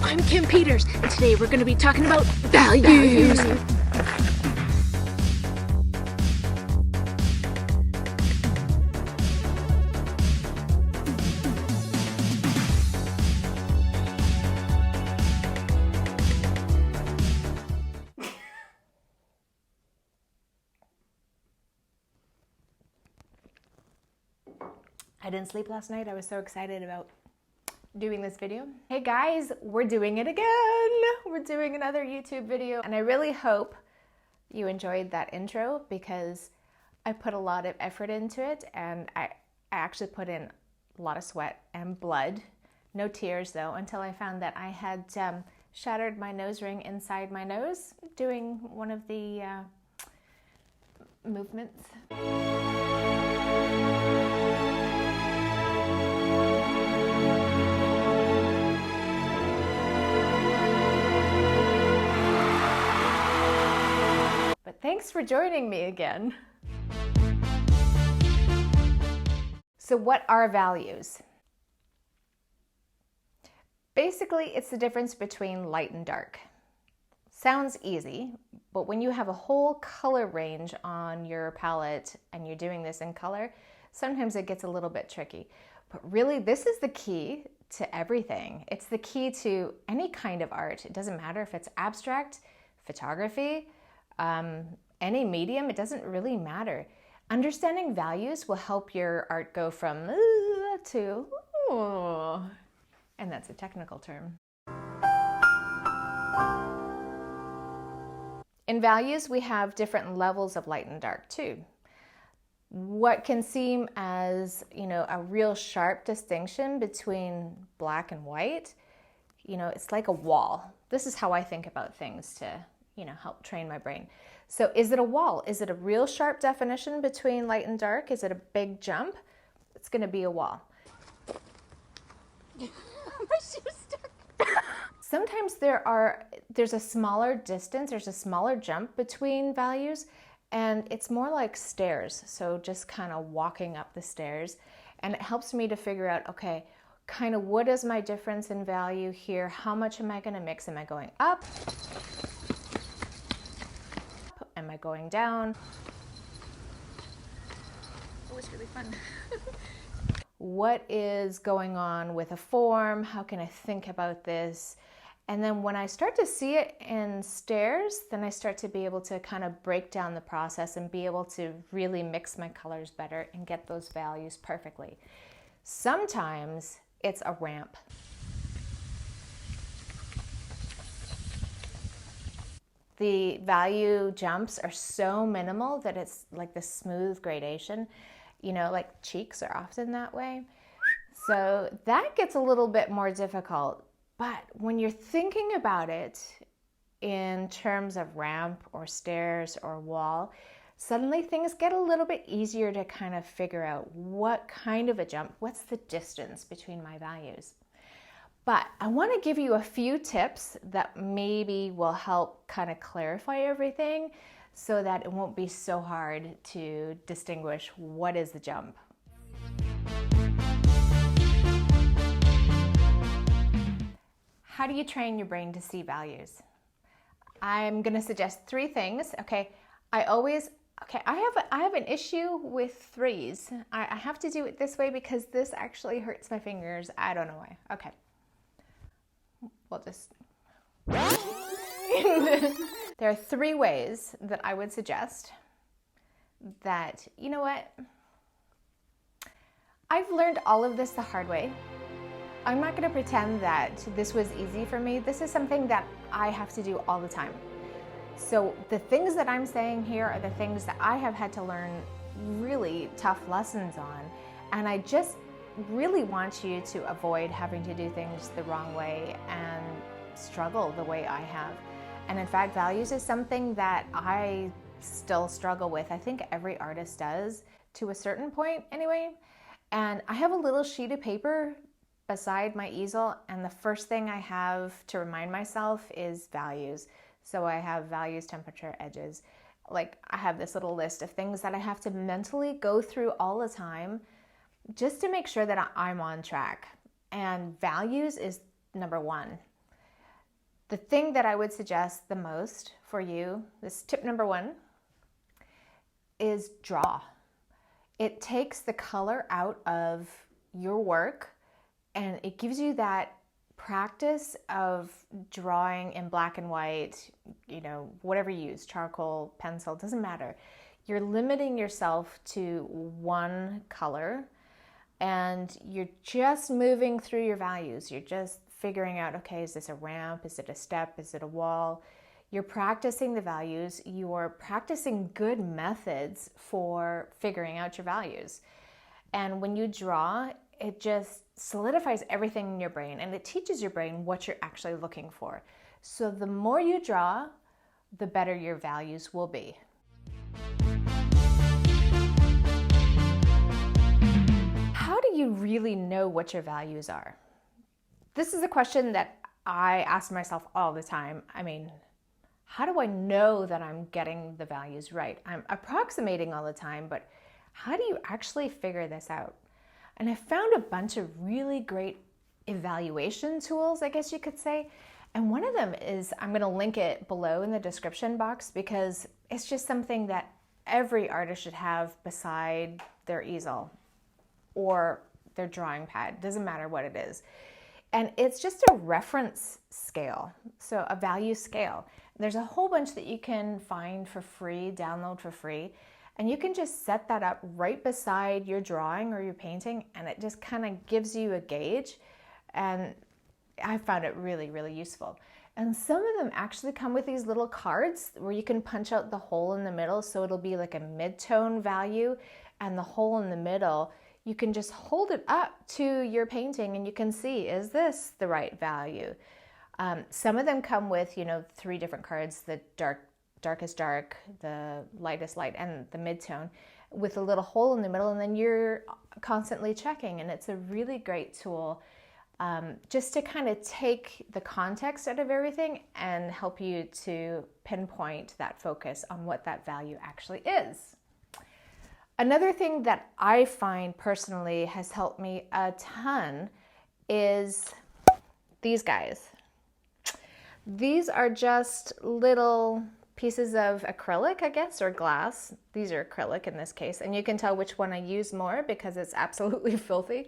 I'm Kim Peters, and today we're going to be talking about values. I didn't sleep last night. I was so excited about doing this video. Hey guys, we're doing it again. We're doing another YouTube video, and I really hope you enjoyed that intro because I put a lot of effort into it, and I actually put in a lot of sweat and blood. No tears though, until I found that I had shattered my nose ring inside my nose doing one of the movements. But thanks for joining me again. So what are values? Basically, it's the difference between light and dark. Sounds easy, but when you have a whole color range on your palette and you're doing this in color, sometimes it gets a little bit tricky. But really, this is the key to everything. It's the key to any kind of art. It doesn't matter if it's abstract, photography, any medium, it doesn't really matter. Understanding values will help your art go from to and that's a technical term. In values, we have different levels of light and dark too. What can seem as, a real sharp distinction between black and white, it's like a wall. This is how I think about things to help train my brain. So is it a wall? Is it a real sharp definition between light and dark? Is it a big jump? It's going to be a wall. My shoe's stuck. Sometimes there's a smaller distance, there's a smaller jump between values, and it's more like stairs. So just kind of walking up the stairs, and it helps me to figure out, okay, kind of what is my difference in value here? How much am I going to mix? Am I going up? Am I going down? Oh, it's really fun. What is going on with a form? How can I think about this? And then when I start to see it in stairs, then I start to be able to kind of break down the process and be able to really mix my colors better and get those values perfectly. Sometimes it's a ramp. The value jumps are so minimal that it's like this smooth gradation, like cheeks are often that way. So that gets a little bit more difficult. But when you're thinking about it in terms of ramp or stairs or wall, suddenly things get a little bit easier to kind of figure out what kind of a jump, what's the distance between my values. But I want to give you a few tips that maybe will help kind of clarify everything so that it won't be so hard to distinguish what is the jump. How do you train your brain to see values? I'm going to suggest 3 things. Okay, I have an issue with threes. I have to do it this way because this actually hurts my fingers. I don't know why. Okay. We'll just... There are 3 ways that I would suggest that, I've learned all of this the hard way. I'm not going to pretend that this was easy for me. This is something that I have to do all the time. So the things that I'm saying here are the things that I have had to learn really tough lessons on. And I just really want you to avoid having to do things the wrong way and struggle the way I have. And in fact, values is something that I still struggle with. I think every artist does to a certain point anyway. And I have a little sheet of paper beside my easel, and the first thing I have to remind myself is values. So I have values, temperature, edges. Like I have this little list of things that I have to mentally go through all the time just to make sure that I'm on track. And values is number 1. The thing that I would suggest the most for you, this tip number 1, is draw. It takes the color out of your work and it gives you that practice of drawing in black and white, whatever you use, charcoal, pencil, doesn't matter. You're limiting yourself to one color and you're just moving through your values. You're just figuring out, okay, is this a ramp? Is it a step? Is it a wall? You're practicing the values. You're practicing good methods for figuring out your values. And when you draw, it just solidifies everything in your brain and it teaches your brain what you're actually looking for. So the more you draw, the better your values will be. How do you really know what your values are? This is a question that I ask myself all the time. How do I know that I'm getting the values right? I'm approximating all the time, but how do you actually figure this out? And I found a bunch of really great evaluation tools, I guess you could say. And one of them is, I'm going to link it below in the description box because it's just something that every artist should have beside their easel or their drawing pad. Doesn't matter what it is. And it's just a reference scale, so a value scale. There's a whole bunch that you can find for free, download for free. And you can just set that up right beside your drawing or your painting, and it just kind of gives you a gauge. And I found it really, really useful. And some of them actually come with these little cards where you can punch out the hole in the middle. So it'll be like a mid-tone value, and the hole in the middle, you can just hold it up to your painting and you can see, is this the right value? Some of them come with, 3 different cards, the darkest dark, the lightest light, and the mid-tone with a little hole in the middle, and then you're constantly checking. And it's a really great tool just to kind of take the context out of everything and help you to pinpoint that focus on what that value actually is. Another thing that I find personally has helped me a ton is these guys. These are just little pieces of acrylic, I guess, or glass. These are acrylic in this case, and you can tell which one I use more because it's absolutely filthy.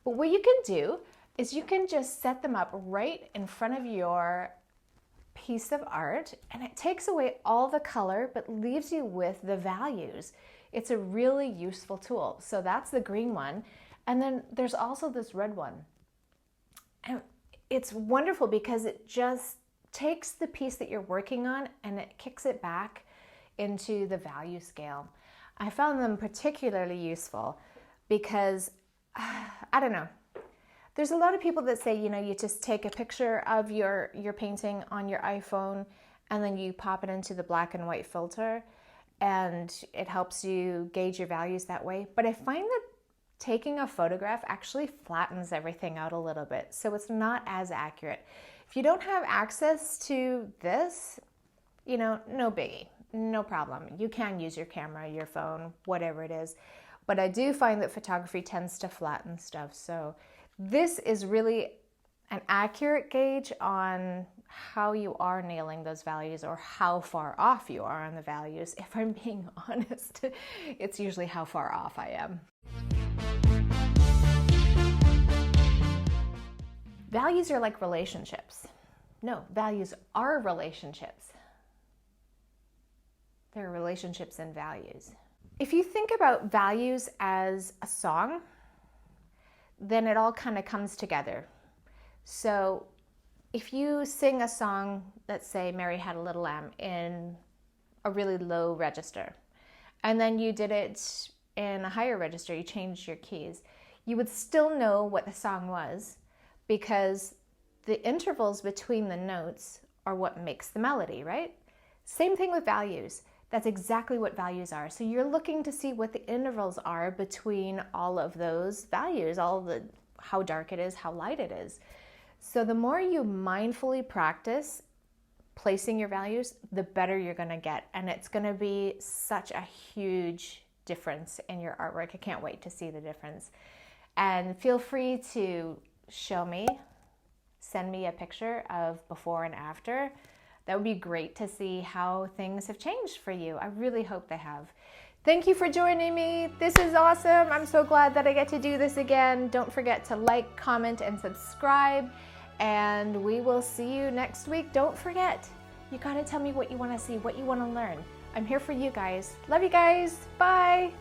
But what you can do is you can just set them up right in front of your piece of art, and it takes away all the color but leaves you with the values. It's a really useful tool. So that's the green one. And then there's also this red one. And it's wonderful because it just takes the piece that you're working on and it kicks it back into the value scale. I found them particularly useful because, I don't know, there's a lot of people that say, you just take a picture of your painting on your iPhone and then you pop it into the black and white filter and it helps you gauge your values that way. But I find that taking a photograph actually flattens everything out a little bit, so it's not as accurate. If you don't have access to this, no biggie, no problem. You can use your camera, your phone, whatever it is. But I do find that photography tends to flatten stuff. So this is really an accurate gauge on how you are nailing those values or how far off you are on the values. If I'm being honest, it's usually how far off I am. Values are like relationships. No, values are relationships. They're relationships and values. If you think about values as a song, then it all kind of comes together. So if you sing a song, let's say Mary Had a Little Lamb, in a really low register, and then you did it in a higher register, you changed your keys, you would still know what the song was because the intervals between the notes are what makes the melody, right? Same thing with values. That's exactly what values are. So you're looking to see what the intervals are between all of those values, how dark it is, how light it is. So the more you mindfully practice placing your values, the better you're going to get. And it's going to be such a huge difference in your artwork. I can't wait to see the difference. And feel free to show me send me a picture of before and after. That would be great to see how things have changed for you. I really hope they have. Thank you for joining me. This is awesome. I'm so glad that I get to do this again. Don't forget to like, comment, and subscribe. And we will see you next week. Don't forget, you gotta tell me what you wanna see, what you wanna learn. I'm here for you guys. Love you guys. Bye.